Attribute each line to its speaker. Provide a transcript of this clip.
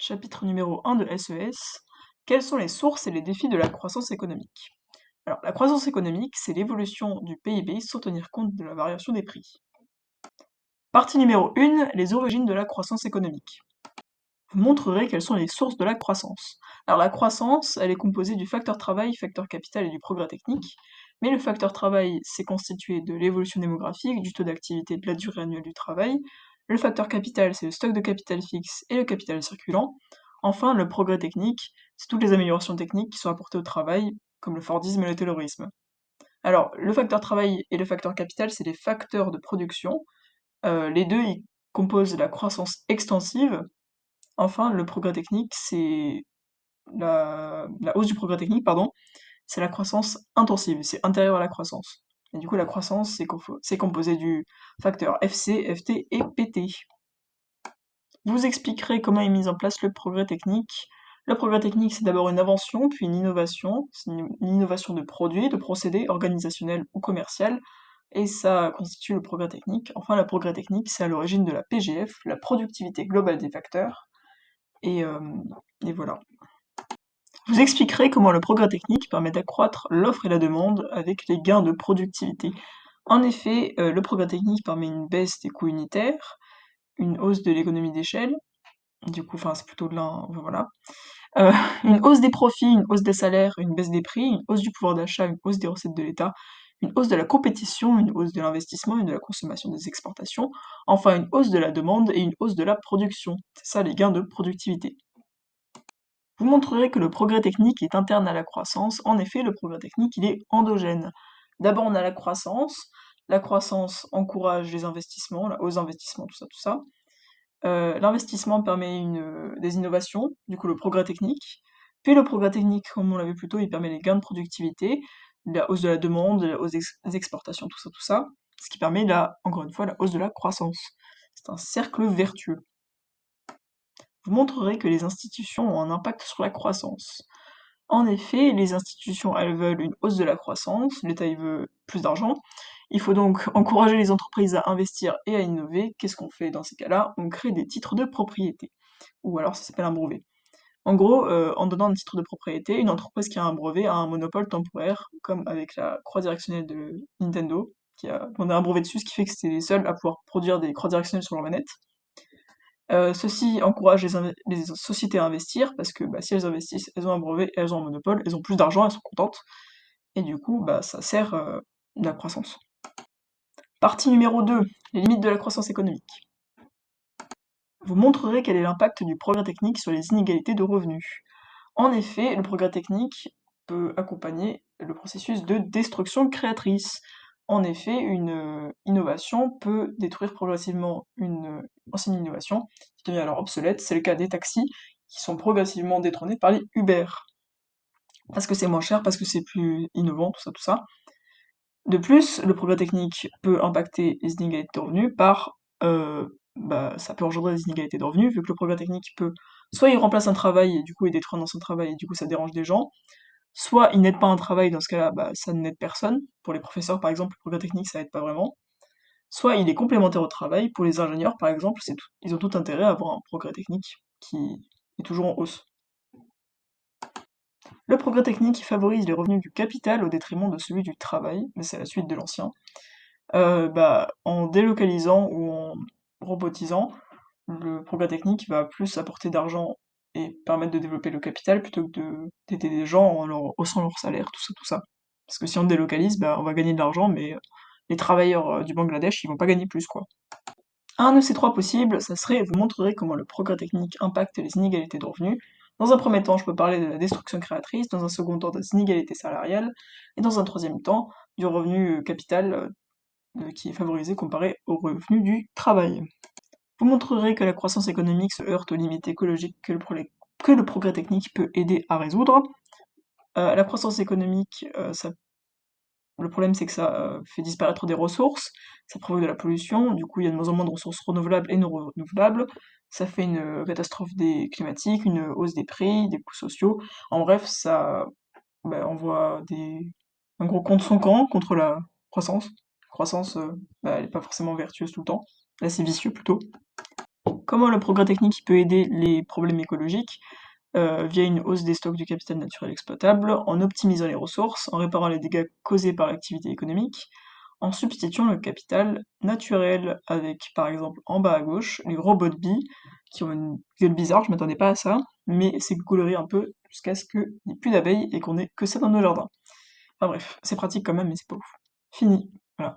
Speaker 1: Chapitre numéro 1 de SES. Quelles sont les sources et les défis de la croissance économique? Alors, la croissance économique, c'est l'évolution du PIB sans tenir compte de la variation des prix. Partie numéro 1, les origines de la croissance économique. Vous montrerez quelles sont les sources de la croissance. Alors, la croissance, elle est composée du facteur travail, facteur capital et du progrès technique. Mais le facteur travail, c'est constitué de l'évolution démographique, du taux d'activité, de la durée annuelle du travail. Le facteur capital, c'est le stock de capital fixe et le capital circulant. Enfin, le progrès technique, c'est toutes les améliorations techniques qui sont apportées au travail, comme le Fordisme et le Taylorisme. Alors, le facteur travail et le facteur capital, c'est des facteurs de production. Les deux, ils composent la croissance extensive. Enfin, le progrès technique, c'est la hausse du progrès technique, pardon, c'est la croissance intensive, c'est intérieur à la croissance. Et du coup, la croissance, c'est composé du facteur FC, FT et PT. Je vous expliquerai comment est mis en place le progrès technique. Le progrès technique, c'est d'abord une invention, puis une innovation. C'est une innovation de produit, de procédé, organisationnel ou commercial. Et ça constitue le progrès technique. Enfin, le progrès technique, c'est à l'origine de la PGF, la productivité globale des facteurs. Et, euh, et voilà. Je vous expliquerai comment le progrès technique permet d'accroître l'offre et la demande avec les gains de productivité. En effet, le progrès technique permet une baisse des coûts unitaires, une hausse de l'économie d'échelle, du coup, enfin, c'est plutôt de l'un, voilà. Euh, une hausse des profits, une hausse des salaires, une baisse des prix, une hausse du pouvoir d'achat, une hausse des recettes de l'État, une hausse de la compétition, une hausse de l'investissement et de la consommation des exportations, enfin une hausse de la demande et une hausse de la production. C'est ça les gains de productivité. Vous montrerez que le progrès technique est interne à la croissance. En effet, le progrès technique, il est endogène. D'abord, on a la croissance. La croissance encourage les investissements, la hausse d'investissement, tout ça. L'investissement permet des innovations, du coup le progrès technique. Puis le progrès technique, comme on l'a vu plus tôt, il permet les gains de productivité, la hausse de la demande, la hausse des exportations, tout ça. Ce qui permet, encore une fois, la hausse de la croissance. C'est un cercle vertueux. Vous montrerez que les institutions ont un impact sur la croissance. En effet, les institutions, elles veulent une hausse de la croissance, l'État, il veut plus d'argent. Il faut donc encourager les entreprises à investir et à innover. Qu'est-ce qu'on fait dans ces cas-là? On crée des titres de propriété, ou alors ça s'appelle un brevet. En gros, en donnant un titre de propriété, une entreprise qui a un brevet a un monopole temporaire, comme avec la croix directionnelle de Nintendo, on a un brevet dessus, ce qui fait que c'est les seuls à pouvoir produire des croix directionnelles sur leur manette. Ceci encourage les sociétés à investir, parce que bah, si elles investissent, elles ont un brevet, elles ont un monopole, elles ont plus d'argent, elles sont contentes, et du coup, bah, ça sert de la croissance. Partie numéro 2, les limites de la croissance économique. Vous montrerez quel est l'impact du progrès technique sur les inégalités de revenus. En effet, le progrès technique peut accompagner le processus de destruction créatrice. En effet, une innovation peut détruire progressivement une ancienne innovation qui devient alors obsolète. C'est le cas des taxis qui sont progressivement détrônés par les Uber. Parce que c'est moins cher, parce que c'est plus innovant, tout ça. De plus, le progrès technique peut impacter les inégalités de revenus ça peut engendrer des inégalités de revenus, vu que le progrès technique peut, soit il remplace un travail et du coup il détruit un ancien travail et du coup ça dérange des gens, soit il n'aide pas un travail, dans ce cas-là, bah, ça n'aide personne. Pour les professeurs, par exemple, le progrès technique, ça aide pas vraiment. Soit il est complémentaire au travail. Pour les ingénieurs, par exemple, ils ont tout intérêt à avoir un progrès technique qui est toujours en hausse. Le progrès technique favorise les revenus du capital au détriment de celui du travail, mais c'est la suite de l'ancien. En délocalisant ou en robotisant, le progrès technique va plus apporter d'argent et permettre de développer le capital plutôt que d'aider des gens en leur haussant leur salaire, tout ça. Parce que si on délocalise, bah, on va gagner de l'argent, mais les travailleurs du Bangladesh, ils vont pas gagner plus, quoi. Un de ces trois possibles, ça serait vous montrerai comment le progrès technique impacte les inégalités de revenus. Dans un premier temps, je peux parler de la destruction créatrice, dans un second temps des inégalités salariales, et dans un troisième temps du revenu capital qui est favorisé comparé au revenu du travail. Vous montrerez que la croissance économique se heurte aux limites écologiques que le progrès technique peut aider à résoudre. La croissance économique, le problème c'est que ça fait disparaître des ressources, ça provoque de la pollution, du coup il y a de moins en moins de ressources renouvelables et non renouvelables, ça fait une catastrophe climatique, une hausse des prix, des coûts sociaux. En bref, on voit un gros contre son camp contre la croissance. La croissance, elle est pas forcément vertueuse tout le temps. Là, c'est vicieux plutôt. comment le progrès technique il peut aider les problèmes écologiques? Via une hausse des stocks de capital naturel exploitable, en optimisant les ressources, en réparant les dégâts causés par l'activité économique, en substituant le capital naturel avec, par exemple, en bas à gauche, les robots de billes, qui ont une gueule bizarre, je m'attendais pas à ça, mais c'est coloré un peu jusqu'à ce qu'il n'y ait plus d'abeilles et qu'on ait que ça dans nos jardins. Enfin bref, c'est pratique quand même, mais c'est pas ouf. Fini. Voilà.